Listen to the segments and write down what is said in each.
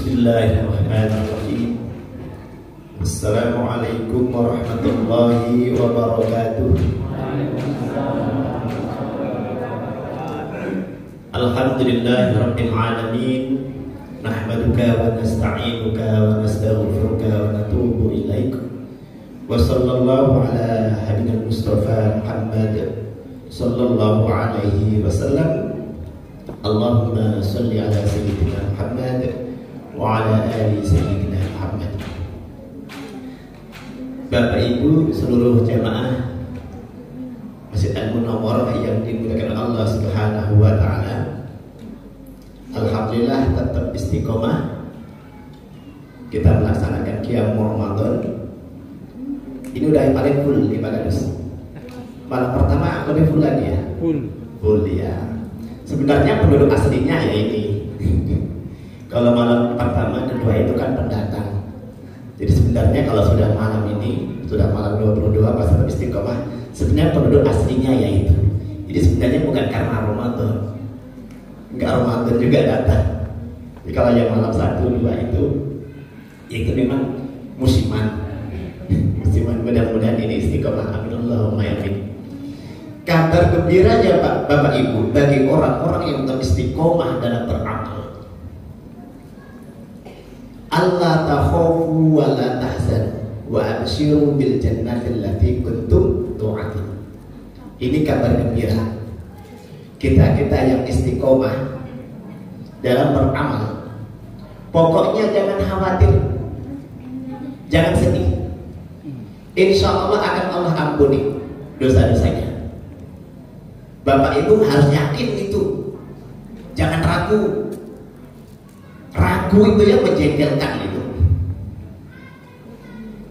Bismillahirrahmanirrahim. Assalamualaikum warahmatullahi wabarakatuh. Alhamdulillahirabbil alamin. Nahmaduka wa nasta'inuka wa nastaghfiruka wa natubu ilaik. Wa sallallahu ala habibina Mustafa Muhammad sallallahu alaihi wasallam. Allahumma salli ala sayyidina Muhammad wa ala ali sayyidina Muhammad. Bapak Ibu seluruh jamaah Masjid Al-Munawwarah yang dimuliakan Allah Subhanahu wa taala. Alhamdulillah tetap istiqomah. Kita melaksanakan Qiyam Ramadan. Ini udah yang paling full di Bagadus. Malam pertama lebih full lagi ya. Full ya. Sebenarnya penduduk aslinya ya ini. Kalau malam pertama, kedua itu kan pendatang. Jadi sebenarnya kalau sudah malam ini, sudah malam 22 pas istiqomah, sebenarnya penduduk aslinya ya itu. Jadi sebenarnya bukan karena Ramadan. Enggak Ramadan juga datang. Jadi kalau yang malam 1, 2 itu memang musiman. Musiman, mudah-mudahan ini istiqomah. Amin Allahumma amin. Kabar gembira ya Pak, Bapak Ibu, bagi orang-orang yang beristiqomah dalam beramal. Allah takhafu wa la tahzan wa abshiru bil jannati allati kuntum tu'adun. Ini kabar gembira. Kita yang istiqomah dalam beramal. Pokoknya jangan khawatir. Jangan sedih. Insya Allah akan Allah ampuni dosa-dosanya. Bapak Ibu harus yakin itu. Jangan ragu. Ragu itu yang menjengkelkan itu.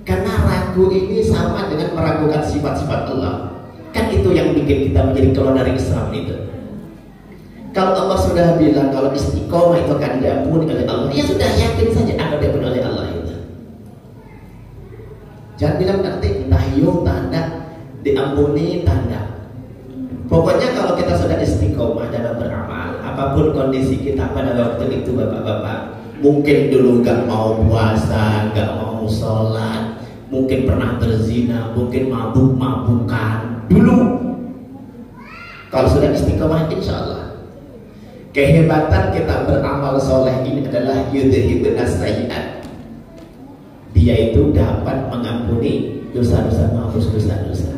Karena ragu ini sama dengan meragukan sifat-sifat Allah. Kan itu yang bikin kita menjadi keluar dari Islam itu. Kalau Allah sudah bilang kalau istiqomah itu akan diampuni oleh Allah, ya sudah yakin saja akan diampuni oleh Allah itu. Jangan bilang nanti entah yuk tanda diampuni tanda. Pokoknya kalau kita sudah istiqomah dalam beramal, apapun kondisi kita pada waktu itu bapak-bapak, mungkin dulu gak mau puasa, gak mau sholat, mungkin pernah berzina, mungkin mabuk-mabukan dulu. Kalau sudah istiqomah, insya Allah kehebatan kita beramal soleh ini adalah yudhibnas sayyi'at. Dia itu dapat mengampuni dosa-dosa, menghapus dosa-dosa.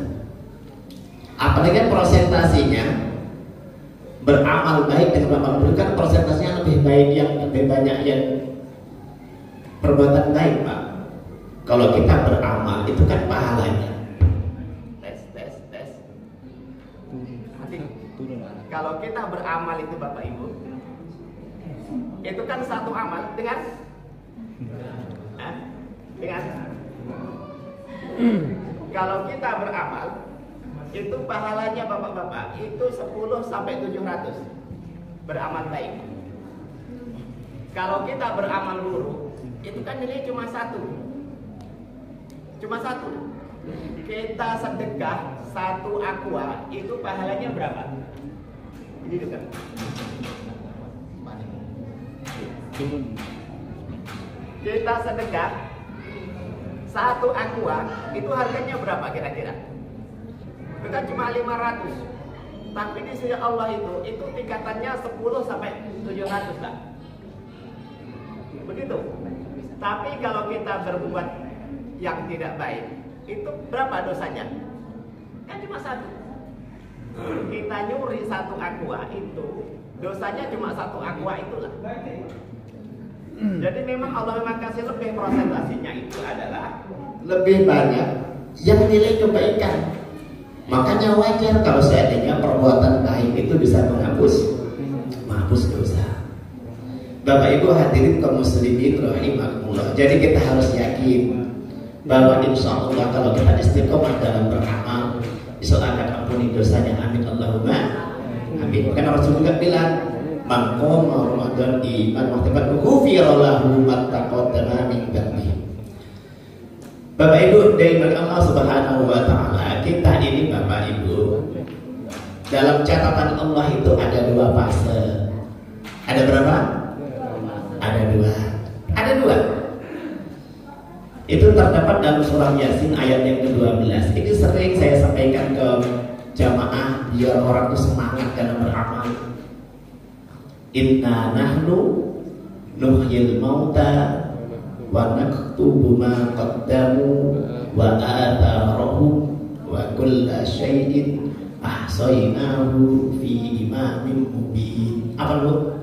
Apalagi presentasinya beramal baik dengan amal buruk kan presentasinya lebih baik, yang lebih banyak yang perbuatan baik Pak. Kalau kita beramal itu kan pahalanya. Tes. Kalau kita beramal itu Bapak Ibu, itu kan satu amal dengan kalau kita beramal itu pahalanya bapak-bapak itu 10 sampai 700 beramal baik. Kalau kita beramal buruk itu kan nilai cuma satu. Kita sedekah 1 aqua itu pahalanya berapa? Ini juga. Kita sedekah 1 aqua itu harganya berapa kira-kira? Kita cuma 500. Tapi di sisi Allah itu tingkatannya 10 sampai 700 lah. Begitu. Tapi kalau kita berbuat yang tidak baik, itu berapa dosanya? Kan cuma 1. Kita nyuri 1 aqua itu dosanya cuma 1 aqua itulah. Jadi memang Allah memang kasih lebih, prosentasinya itu adalah lebih banyak yang nilai kebaikan. Makanya wajar kalau seandainya perbuatan baik itu bisa menghapus dosa. Bapak Ibu hadirin kaum muslimin rahimakumullah. Jadi kita harus yakin bahwa insya Allah kalau kita istiqomah dalam beramal, insya Allah akan ampuni dosanya. Amin Allahumma amin. Karena Rasul juga bilang, man qama Ramadan iman wa ihtisaban ghufira lahu ma taqaddama min dhanbihi. Bapak Ibu dari Allah Subhanahu wa taala, kita ini Bapak Ibu dalam catatan Allah itu ada 2 fase. Ada berapa? Ada 2. Itu terdapat dalam surah Yasin ayat yang ke-12. Ini sering saya sampaikan ke jamaah biar orang itu semangat dalam beramal. Inna nahnu nuhyil mauta wa naktubu ma qaddamu wa atharahum wa kulla syai'in ahsaynahu fi imamin mubin. Apa lu?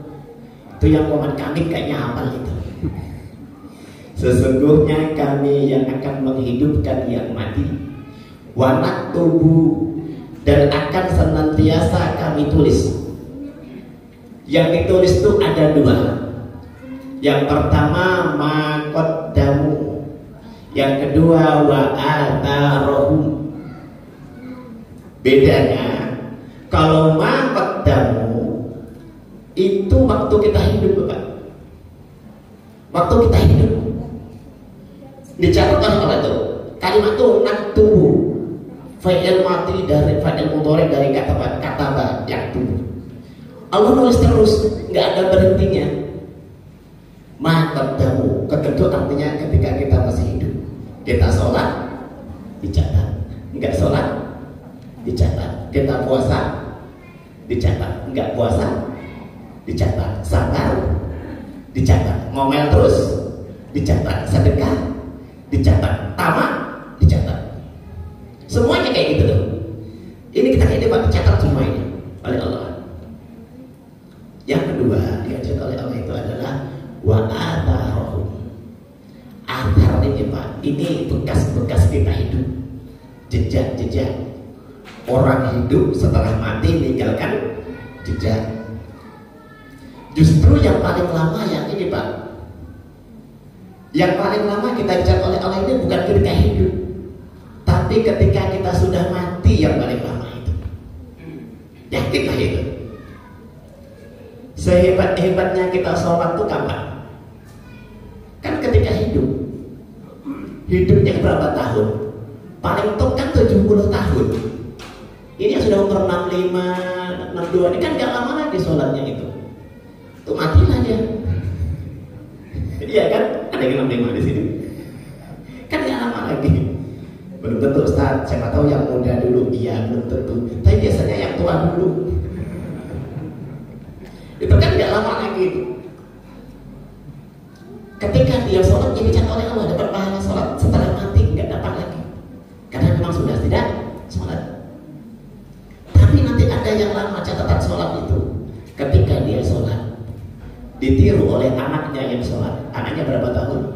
Itu yang komat kami kayaknya hafal itu. Sesungguhnya kami yang akan menghidupkan yang mati, wa naktubu, dan akan senantiasa kami tulis. Yang ditulis itu ada dua. Yang pertama ma qaddamu, yang kedua wa atharahum. Bedanya, kalau ma qaddamu itu waktu kita hidup, Pak. Waktu kita hidup dicatat oleh itu kalimat itu naktubu, fa'il mati dari fa'il mudhari dari kata yaktubu. Allah nulis terus, nggak ada berhentinya. Ma qaddamu, ketentu artinya ketika kita masih hidup. Kita sholat dicatat, nggak sholat dicatat. Kita puasa dicatat, nggak puasa dicatat. Sabar dicatat, ngomel terus dicatat, sedekah dicatat, tamak dicatat. Semuanya kayak gitu tuh. Ini kita kayak dapat dicatat semua ini oleh Allah. Yang kedua diajar oleh Allah itu adalah wa atharahum. Athar ini Pak, ini bekas-bekas kita hidup, jejak-jejak orang hidup setelah mati meninggalkan jejak. Justru yang paling lama yang ini Pak, yang paling lama kita dicatat oleh Allah ini bukan ketika hidup, tapi ketika kita sudah mati yang paling lama itu. Yakinlah itu. Sehebat-hebatnya kita sholat itu kapan? Kan ketika hidup. Hidupnya berapa tahun? Paling top kan 70 tahun. Ini yang sudah umur 65, 62, ini kan gak lama lagi sholatnya itu. Tuh matilah dia. Iya kan? Ada yang 65 di sini. Kan gak lama lagi. Belum tentu Ustaz, siapa tahu yang muda dulu. Iya, belum tentu. Tapi biasanya yang tua dulu. Itu kan gak lama lagi. Ketika dia sholat, dia dicatat oleh Allah dapat pahala sholat. Setelah mati gak dapat lagi, karena memang sudah tidak sholat. Tapi nanti ada yang lama catatan sholat itu. Ketika dia sholat, ditiru oleh anaknya yang sholat. Anaknya berapa tahun?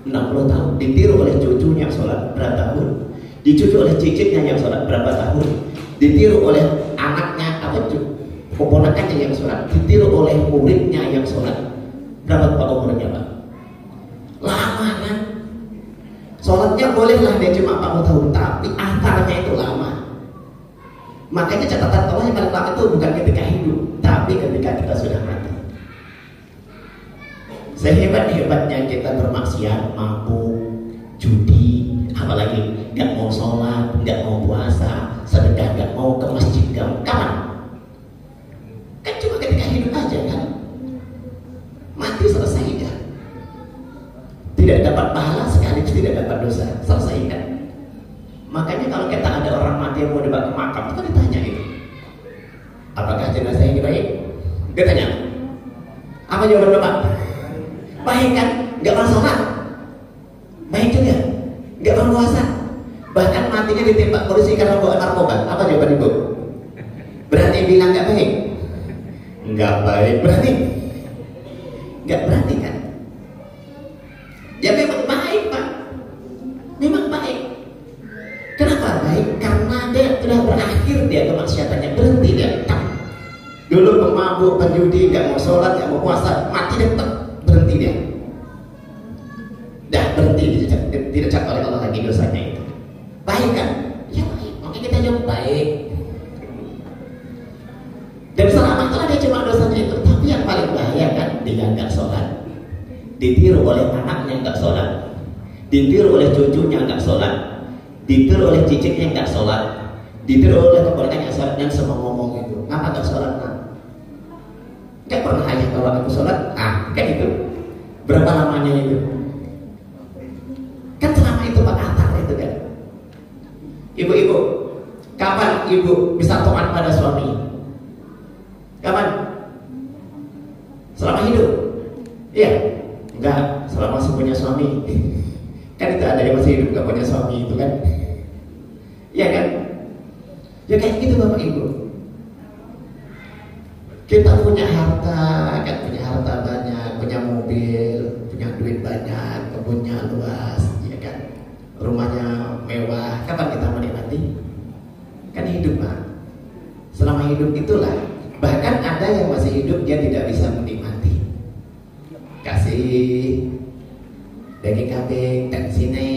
60 tahun. Ditiru oleh cucunya yang sholat berapa tahun? Dicucu oleh cicitnya yang sholat berapa tahun? Ditiru oleh anaknya apa keponakannya yang sholat. Ditiru oleh muridnya yang sholat. Berapa Pak umurnya Pak? Lama kan? Sholatnya bolehlah dia cuma 40 tahun, tapi antaranya itu lama. Makanya catatan Allah yang paling lama itu bukan ketika hidup, tapi ketika kita sudah mati. Sehebat-hebatnya kita bermaksiat, mabuk, judi, apalagi nggak mau sholat, nggak mau puasa, sedekah nggak mau, ke masjid nggak mau, kapan? Kan cuma ketika hidup aja kan? Mati selesai kan? Tidak dapat pahala sekali, tidak dapat dosa, selesai kan? Makanya kalau kita ada orang mati yang mau dibawa ke makam, itu ditanya itu, apakah jenazah ini baik? Dia tanya, apa jawaban Bapak? Baik kan? Gak pernah sholat, baik juga, gak pernah puasa, bahkan matinya ditembak polisi karena bawa narkoba. Apa jawaban Ibu? Berani bilang gak baik? Gak baik berani? Gak berani kan? Ya memang baik Pak, memang baik. Kenapa baik? Karena dia sudah berakhir dia kemaksiatannya, berhenti dia. Dulu pemabuk, penjudi, gak mau sholat, gak mau puasa, mati dia tetap berhenti dia. Dah berhenti, tidak cat oleh Allah lagi dosanya itu. Baik kan? Ya baik, makanya kita jawab baik. Dan selama itu dia cuma dosanya itu. Tapi yang paling bahaya kan, dia gak sholat, ditiru oleh anaknya gak sholat, ditiru oleh cucunya gak sholat, ditiru oleh cicitnya gak sholat, ditiru oleh keponakannya yang sholat, dan semua ngomong itu, ngapa gak sholat? Gak pernah ayah bawa aku sholat, kayak gitu. Berapa lamanya itu? Kan selama hidup. Iya, enggak selama masih punya suami. Kan itu ada yang masih hidup nggak punya suami itu kan? Iya kan? Ya kayak gitu Bapak Ibu. Kita punya harta, kan punya harta banyak, punya mobil, punya duit banyak, kebunnya luas, ya kan? Rumahnya mewah. Kapan kita menikmati? Kan hidup Pak. Selama hidup itulah. Bahkan ada yang masih hidup dia tidak bisa menikmati. Kasih daging kambing dan sini,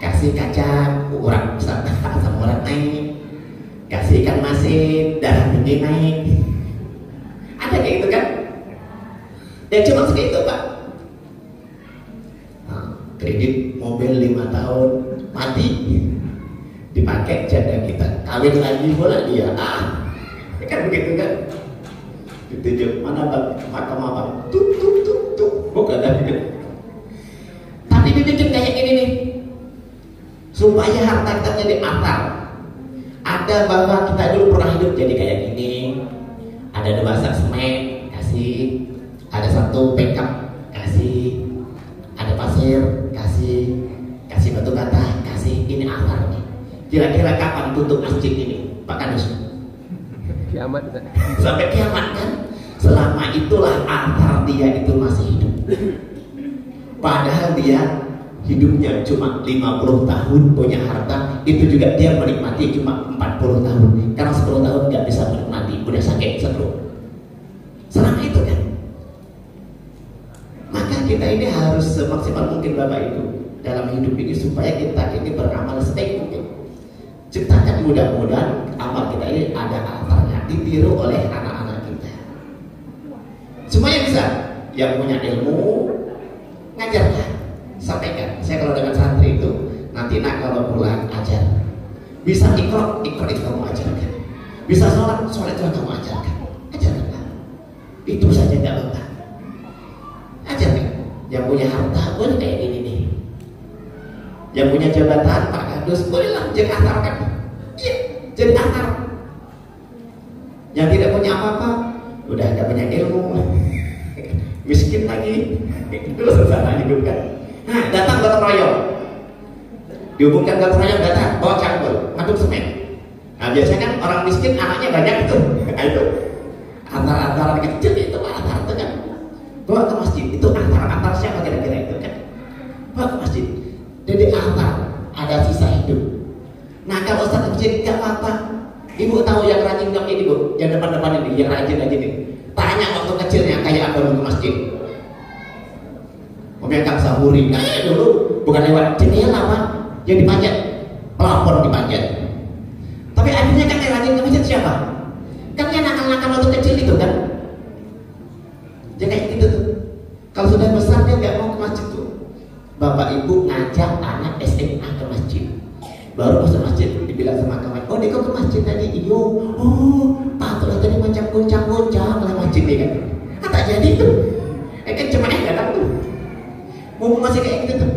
kasih kacang orang sama orang naik, kasih ikan masin darah tinggi naik. Ada kayak gitu kan? Ya cuma seperti itu Pak. Nah, kredit mobil 5 tahun mati, dipakai janda kita, kawin lagi pula dia. Kan begitu kan? Ditunjuk mana Bang? Makam apa? Tuk tuk tuk tuk. Bukan ada gitu. Tapi dibikin kayak gini nih, supaya harta kita jadi atal. Ada bahwa kita dulu pernah hidup jadi kayak gini. Ada 2 sak semen, kasih. Ada 1 pickup, kasih. Ada pasir, kasih. Kasih batu bata, kasih. Ini atal nih. Kira-kira kapan tutup masjid ini, Pak Kadus? Kiamat. Sampai kiamat kan? Selama itulah atal dia itu masih hidup. Padahal dia hidupnya cuma 50 tahun punya harta, itu juga dia menikmati cuma 40 tahun. Karena 10 tahun nggak bisa menikmati, udah sakit stroke. Selama itu kan. Maka kita ini harus semaksimal mungkin Bapak Ibu dalam hidup ini supaya kita ini beramal sebaik mungkin. Ciptakan mudah-mudahan amal kita ini ada amalnya, ditiru oleh anak-anak kita. Semuanya bisa. Yang punya ilmu ngajarlah, sampaikan. Saya kalau dengan santri itu nanti nak kalau pulang ajar. Bisa ikrar itu kamu ajarkan. Bisa sholat itu kamu ajarkan. Ajarkanlah. Itu saja tidak apa-apa. Ajarkan. Yang punya harta boleh kayak gini nih. Yang punya jabatan Pak Kadus bolehlah jadi atar kan? Iya, jadi atar. Yang tidak punya apa-apa, udah nggak punya ilmu, miskin lagi, itu susah hidup kan. Nah, datang gotong royong, dihubungkan gotong royong datang, bawa cangkul, ngaduk semen. Nah biasanya kan orang miskin anaknya banyak itu, nah, itu antar-antaran kecil itu antar itu kan. Bawa ke masjid, itu antar siapa kira-kira itu kan? Bawa ke masjid, jadi antar ada sisa hidup. Nah kalau Ustaz masjid nggak apa-apa. Ibu tahu yang rajin nggak ini Bu, yang depan-depan ini, yang rajin ini. Tanya waktu kecilnya kayak apa dulu ke masjid. Mobil Kang Sahuri, dulu bukan lewat jendela Pak, yang dipanjat, pelapor dipanjat. Tapi akhirnya kan yang rajin ke masjid siapa? Kan yang nakal-nakal waktu kecil itu kan. Dia kayak gitu tuh. Kalau sudah besar dia nggak mau ke masjid tuh. Bapak Ibu ngajak anak SMA ke masjid. Baru masuk masjid dibilang sama kawan, oh dia kok ke masjid tadi? Iyo, oh patutlah tadi macam goncang-goncang lah masjid ini kan. Kata jadi tuh, kan cuma datang tuh. Mau masih kayak gitu tuh.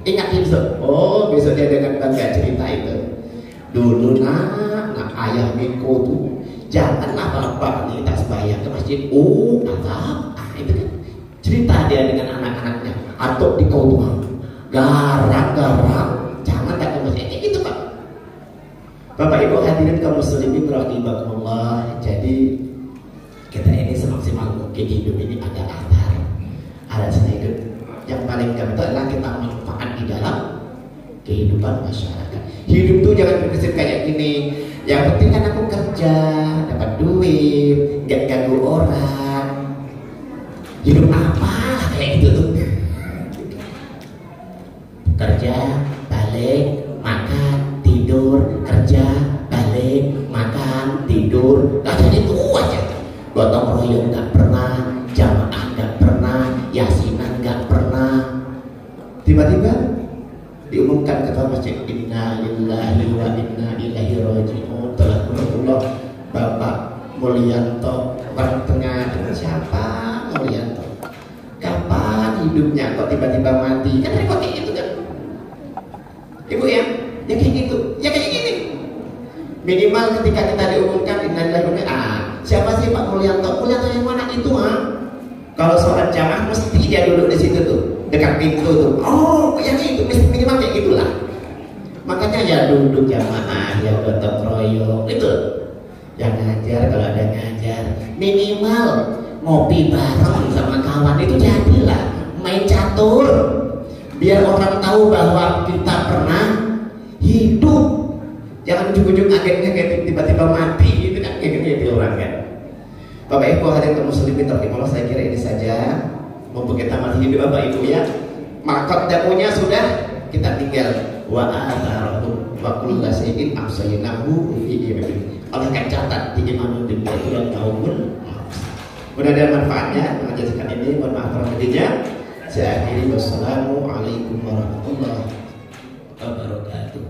Ingat besok, oh besok dia dengan bangga cerita itu. Dulu nak ayah Miko tuh, janganlah bapak nih tak sembahyang ke masjid. Oh atap, itu kan cerita dia dengan anak-anaknya. Atau di kau tuh, garang-garang. Jangan tak masjid itu Pak. Bapak Ibu hadirin kaum muslimin rahimakumullah. Jadi kita ini semaksimal mungkin hidup ini ada atar, ada sisa hidup. Yang paling gampang adalah kita manfaat di dalam kehidupan masyarakat. Hidup tuh jangan berprinsip kayak gini. Yang penting kan aku kerja, dapat duit, gak ganggu orang. Hidup apa kayak gitu tuh? Kerja, balik, makan, tidur, kerja, balik, makan, tidur. Gak jadi itu aja. Gotong royong gak pernah, jamaah gak pernah, yasinan gak pernah. Tiba-tiba diumumkan ketua masjid, inna lillahi wa inna ilaihi raji'un. Telah Allah Bapak Mulyanto bertengah dengan siapa Mulyanto? Kapan hidupnya kok tiba-tiba mati? Kan repot itu kan. Ibu ya kayak gitu, ya kayak gini. Minimal ketika kita diumumkan innalillahi wa inna, Siapa sih Pak Mulyanto? Mulyanto yang mana itu Kalau sholat jamaah mesti dia duduk di situ tuh, dekat pintu tuh. Oh, yang itu minimal kayak gitulah. Makanya ya duduk jamaah, ya gotong royong itu. Yang ngajar kalau ada ngajar, minimal ngopi bareng sama kawan itu jadilah. Main catur, biar orang tahu bahwa kita pernah hidup. Jangan ujung-ujung akhirnya kayak tiba-tiba mati gitu kan, kayak gitu orang kan. Bapak Ibu hadirin muslimin rahimahullah, saya kira ini saja. Mumpung kita masih hidup Bapak Ibu ya, makot damunya sudah, kita tinggal wa atarahu wa kullu shay'in ahsaynahu fi imamin. Allah akan catat di imamun di bulan tahun. Mudah-mudahan manfaatnya mengajarkan ini. Mohon maaf rahmatinya. Saya akhiri, wassalamualaikum warahmatullahi wabarakatuh.